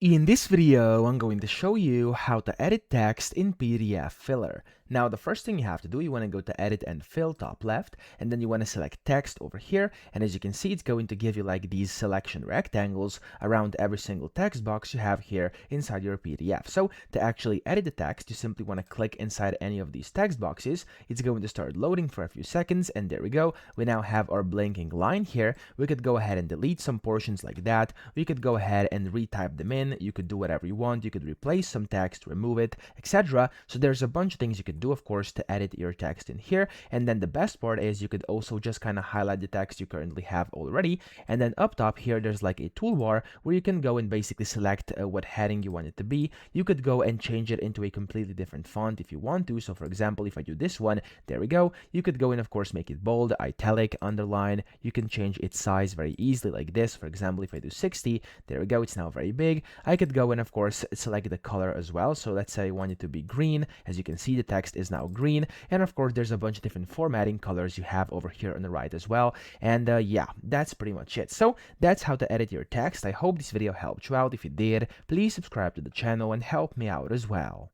In this video, I'm going to show you how to edit text in PDFfiller. Now, the first thing you have to do, you want to go to Edit and Fill, top left, and then you want to select Text over here. And as you can see, it's going to give you like these selection rectangles around every single text box you have here inside your PDF. So to actually edit the text, you simply want to click inside any of these text boxes. It's going to start loading for a few seconds, and there we go. We now have our blinking line here. We could go ahead and delete some portions like that. We could go ahead and retype them in. You could do whatever you want. You could replace some text, remove it, etc. So there's a bunch of things you could do, of course, to edit your text in here. And then the best part is you could also just kind of highlight the text you currently have already. And then up top here, there's like a toolbar where you can go and basically select what heading you want it to be. You could go and change it into a completely different font if you want to. So for example, if I do this one, there we go. You could go and of course make it bold, italic, underline. You can change its size very easily like this. For example, if I do 60, there we go. It's now very big. I could go and of course select the color as well. So let's say I want it to be green. As you can see, the text is now green. And of course, there's a bunch of different formatting colors you have over here on the right as well. And yeah, that's pretty much it. So that's how to edit your text. I hope this video helped you out. If it did, please subscribe to the channel and help me out as well.